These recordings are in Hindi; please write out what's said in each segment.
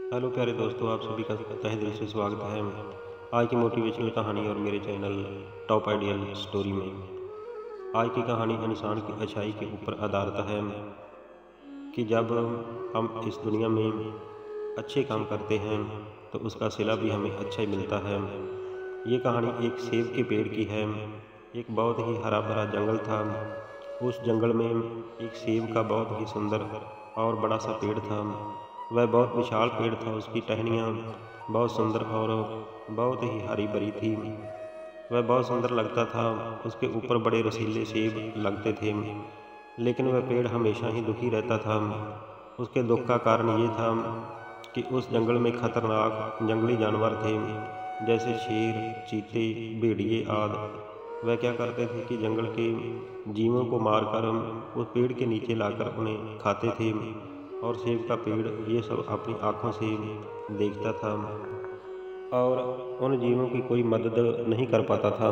हेलो प्यारे दोस्तों, आप सभी का तहे दिल से स्वागत है आज की मोटिवेशनल कहानी और मेरे चैनल टॉप आइडियल स्टोरी में। आज की कहानी इंसान की अच्छाई के ऊपर आधारित है कि जब हम इस दुनिया में अच्छे काम करते हैं तो उसका सिला भी हमें अच्छा ही मिलता है। ये कहानी एक सेब के पेड़ की है। एक बहुत ही हरा भरा जंगल था। उस जंगल में एक सेब का बहुत ही सुंदर और बड़ा सा पेड़ था। वह बहुत विशाल पेड़ था। उसकी टहनियाँ बहुत सुंदर और बहुत ही हरी भरी थी। वह बहुत सुंदर लगता था। उसके ऊपर बड़े रसीले सेब लगते थे, लेकिन वह पेड़ हमेशा ही दुखी रहता था। उसके दुख का कारण ये था कि उस जंगल में खतरनाक जंगली जानवर थे, जैसे शेर, चीते, भेड़िए आदि। वह क्या करते थे कि जंगल के जीवों को मारकर उस पेड़ के नीचे लाकर उन्हें खाते थे, और सेब का पेड़ ये सब अपनी आँखों से देखता था और उन जीवों की कोई मदद नहीं कर पाता था।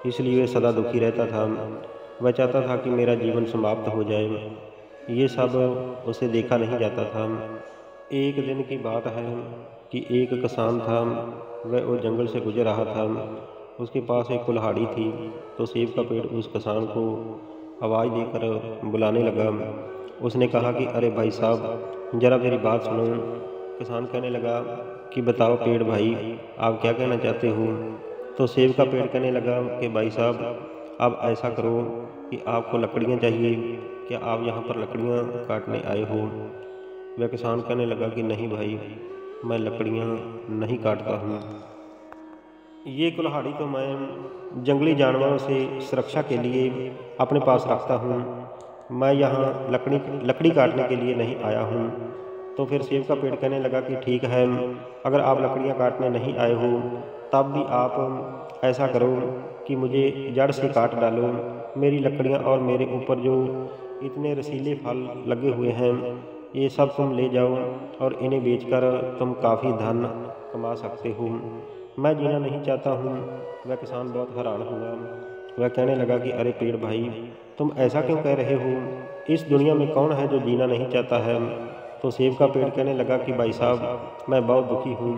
इसलिए वह सदा दुखी रहता था। वह चाहता था कि मेरा जीवन समाप्त हो जाए। ये सब उसे देखा नहीं जाता था। एक दिन की बात है कि एक किसान था। वह उस जंगल से गुजर रहा था। उसके पास एक कुल्हाड़ी थी। तो सेब का पेड़ उस किसान को आवाज़ देकर बुलाने लगा। उसने कहा कि अरे भाई साहब, जरा मेरी बात सुनो। किसान कहने लगा कि बताओ पेड़ भाई, आप क्या कहना चाहते हो। तो सेब का पेड़ कहने लगा कि भाई साहब, आप ऐसा करो कि आपको लकड़ियाँ चाहिए, क्या आप यहाँ पर लकड़ियाँ काटने आए हो। वह किसान कहने लगा कि नहीं भाई, मैं लकड़ियाँ नहीं काटता हूँ। ये कुल्हाड़ी तो मैं जंगली जानवरों से सुरक्षा के लिए अपने पास रखता हूँ। मैं यहाँ लकड़ी काटने के लिए नहीं आया हूँ। तो फिर सेब का पेड़ कहने लगा कि ठीक है, अगर आप लकड़ियाँ काटने नहीं आए हो तब भी आप ऐसा करो कि मुझे जड़ से काट डालो। मेरी लकड़ियाँ और मेरे ऊपर जो इतने रसीले फल लगे हुए हैं, ये सब तुम ले जाओ और इन्हें बेचकर तुम काफ़ी धन कमा सकते हो। मैं जीना नहीं चाहता हूँ। वह किसान बहुत हैरान हुआ। वह कहने लगा कि अरे पेड़ भाई, तुम ऐसा क्यों कह रहे हो। इस दुनिया में कौन है जो जीना नहीं चाहता है। तो सेब का पेड़ कहने लगा कि भाई साहब, मैं बहुत दुखी हूँ।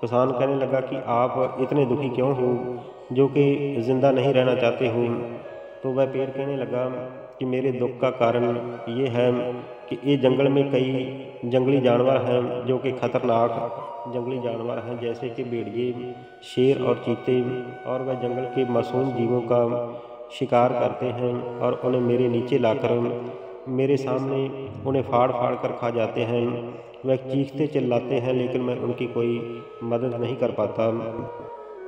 किसान कहने लगा कि आप इतने दुखी क्यों हो, जो कि जिंदा नहीं रहना चाहते हो। तो वह पेड़ कहने लगा कि मेरे दुख का कारण ये है कि ये जंगल में कई जंगली जानवर हैं जो कि खतरनाक जंगली जानवर हैं, जैसे कि भेड़िए, शेर और चीते। और वह जंगल के मासूम जीवों का शिकार करते हैं और उन्हें मेरे नीचे लाकर मेरे सामने उन्हें फाड़ फाड़ कर खा जाते हैं। वह चीखते चिल्लाते हैं, लेकिन मैं उनकी कोई मदद नहीं कर पाता।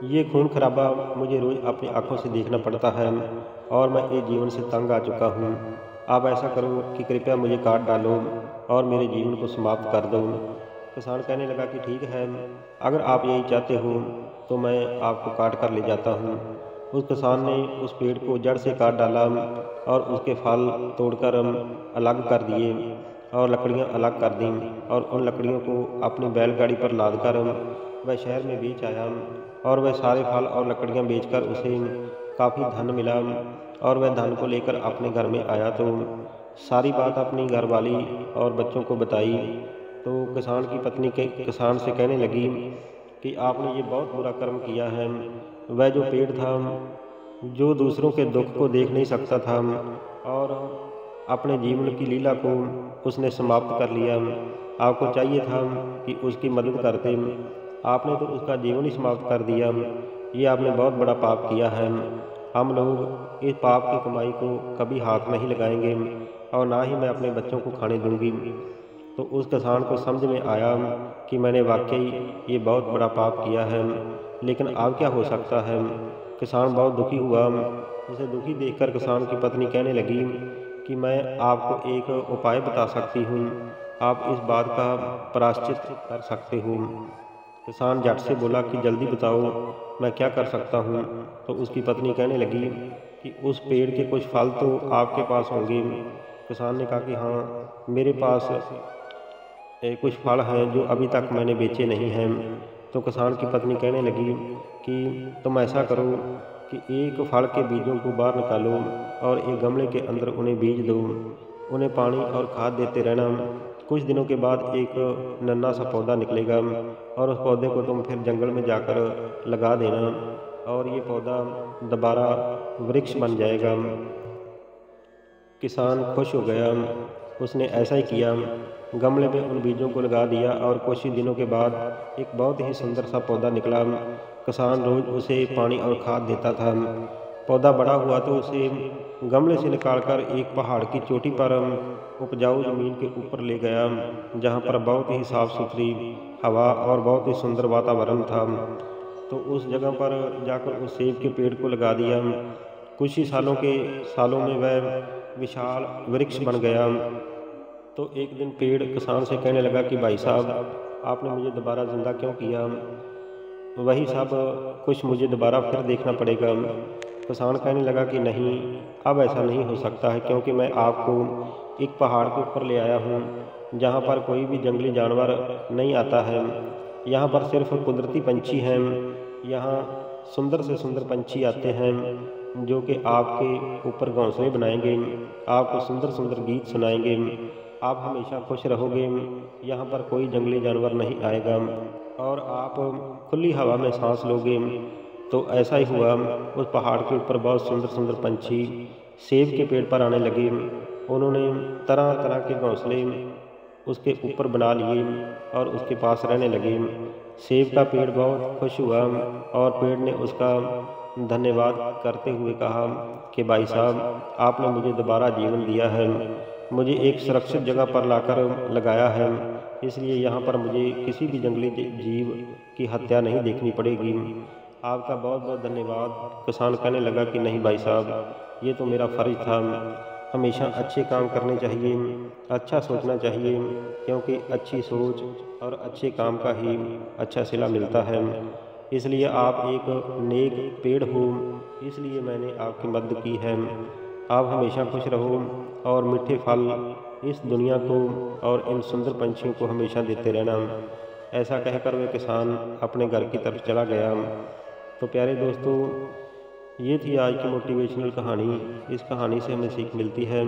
ये खून खराबा मुझे रोज़ अपनी आंखों से देखना पड़ता है और मैं इस जीवन से तंग आ चुका हूँ। आप ऐसा करो कि कृपया मुझे काट डालो और मेरे जीवन को समाप्त कर दो। किसान कहने लगा कि ठीक है, अगर आप यही चाहते हो तो मैं आपको काट कर ले जाता हूँ। उस किसान ने उस पेड़ को जड़ से काट डाला और उसके फल तोड़कर अलग कर दिए और लकड़ियाँ अलग कर दीं, और उन लकड़ियों को अपनी बैलगाड़ी पर लाद कर वह शहर में बेच आया। और वह सारे फल और लकड़ियाँ बेचकर उसे काफ़ी धन मिला, और वह धन को लेकर अपने घर में आया तो सारी बात अपनी घरवाली और बच्चों को बताई। तो किसान की पत्नी के किसान से कहने लगी कि आपने ये बहुत बुरा कर्म किया है। वह जो पेड़ था जो दूसरों के दुख को देख नहीं सकता था और अपने जीवन की लीला को उसने समाप्त कर लिया। आपको चाहिए था कि उसकी मदद करते, आपने तो उसका जीवन ही समाप्त कर दिया। ये आपने बहुत बड़ा पाप किया है। हम लोग इस पाप की कमाई को कभी हाथ नहीं लगाएंगे और ना ही मैं अपने बच्चों को खाने दूंगी। तो उस किसान को समझ में आया कि मैंने वाकई ये बहुत बड़ा पाप किया है, लेकिन अब क्या हो सकता है। किसान बहुत दुखी हुआ। उसे दुखी देखकर किसान की पत्नी कहने लगी कि मैं आपको एक उपाय बता सकती हूँ, आप इस बात का प्रायश्चित कर सकते हो। किसान झट से बोला कि जल्दी बताओ, मैं क्या कर सकता हूँ। तो उसकी पत्नी कहने लगी कि उस पेड़ के कुछ फल तो आपके पास होंगे। किसान ने कहा कि हाँ, मेरे पास कुछ फल हैं जो अभी तक मैंने बेचे नहीं हैं। तो किसान की पत्नी कहने लगी कि तुम ऐसा करो कि एक फल के बीजों को बाहर निकालो और एक गमले के अंदर उन्हें बीज दो। उन्हें पानी और खाद देते रहना। कुछ दिनों के बाद एक नन्हा सा पौधा निकलेगा और उस पौधे को तुम फिर जंगल में जाकर लगा देना और ये पौधा दोबारा वृक्ष बन जाएगा। किसान खुश हो गया। उसने ऐसा ही किया। गमले में उन बीजों को लगा दिया और कुछ ही दिनों के बाद एक बहुत ही सुंदर सा पौधा निकला। किसान रोज उसे पानी और खाद देता था। पौधा बड़ा हुआ तो उसे गमले से निकालकर एक पहाड़ की चोटी पर उपजाऊ जमीन के ऊपर ले गया, जहाँ पर बहुत ही साफ सुथरी हवा और बहुत ही सुंदर वातावरण था। तो उस जगह पर जाकर उस सेब के पेड़ को लगा दिया। कुछ ही सालों में वह विशाल वृक्ष बन गया। तो एक दिन पेड़ किसान से कहने लगा कि भाई साहब, आपने मुझे दोबारा जिंदा क्यों किया? वही सब कुछ मुझे दोबारा फिर देखना पड़ेगा। किसान कहने लगा कि नहीं, अब ऐसा नहीं हो सकता है, क्योंकि मैं आपको एक पहाड़ के ऊपर ले आया हूँ जहाँ पर कोई भी जंगली जानवर नहीं आता है। यहाँ पर सिर्फ कुदरती पंछी हैं। यहाँ सुंदर से सुंदर पंछी आते हैं जो कि आपके ऊपर घोंसले बनाएंगे, आपको सुंदर सुंदर गीत सुनाएंगे, आप हमेशा खुश रहोगे। यहाँ पर कोई जंगली जानवर नहीं आएगा और आप खुली हवा में सांस लोगे। तो ऐसा ही हुआ। उस पहाड़ के ऊपर बहुत सुंदर सुंदर पंछी सेब के पेड़ पर आने लगे। उन्होंने तरह तरह के घोंसले उसके ऊपर बना लिए और उसके पास रहने लगे। सेब का पेड़ बहुत खुश हुआ और पेड़ ने उसका धन्यवाद करते हुए कहा कि भाई साहब, आपने मुझे दोबारा जीवन दिया है, मुझे एक सुरक्षित जगह पर लाकर लगाया है, इसलिए यहाँ पर मुझे किसी भी जंगली जीव की हत्या नहीं देखनी पड़ेगी। आपका बहुत बहुत धन्यवाद। किसान कहने लगा कि नहीं भाई साहब, ये तो मेरा फ़र्ज था। हमेशा अच्छे काम करने चाहिए, अच्छा सोचना चाहिए, क्योंकि अच्छी सोच और अच्छे काम का ही अच्छा सिला मिलता है। इसलिए आप एक नेक पेड़ हो, इसलिए मैंने आपकी मदद की है। आप हमेशा खुश रहो और मीठे फल इस दुनिया को और इन सुंदर पंछियों को हमेशा देते रहना। ऐसा कहकर वह किसान अपने घर की तरफ चला गया। तो प्यारे दोस्तों, ये थी आज की मोटिवेशनल कहानी। इस कहानी से हमें सीख मिलती है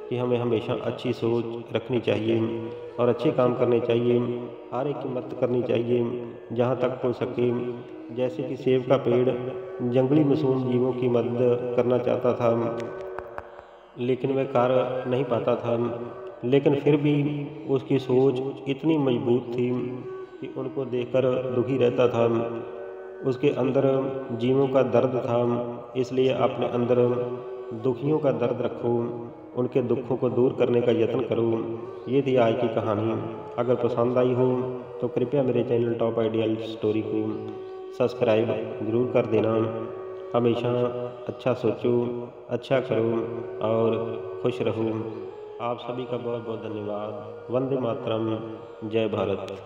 कि हमें हमेशा अच्छी सोच रखनी चाहिए और अच्छे काम करने चाहिए, हर एक की मदद करनी चाहिए जहाँ तक हो सके। जैसे कि सेब का पेड़ जंगली मासूम जीवों की मदद करना चाहता था, लेकिन वह कर नहीं पाता था, लेकिन फिर भी उसकी सोच इतनी मजबूत थी कि उनको देखकर दुखी रहता था। उसके अंदर जीवों का दर्द था, इसलिए अपने अंदर दुखियों का दर्द रखो, उनके दुखों को दूर करने का यत्न करो। ये थी आज की कहानी। अगर पसंद आई हो तो कृपया मेरे चैनल टॉप आइडियल स्टोरी को सब्सक्राइब ज़रूर कर देना। हमेशा अच्छा सोचो, अच्छा करो और खुश रहो। आप सभी का बहुत बहुत धन्यवाद। वंदे मातरम। जय भारत।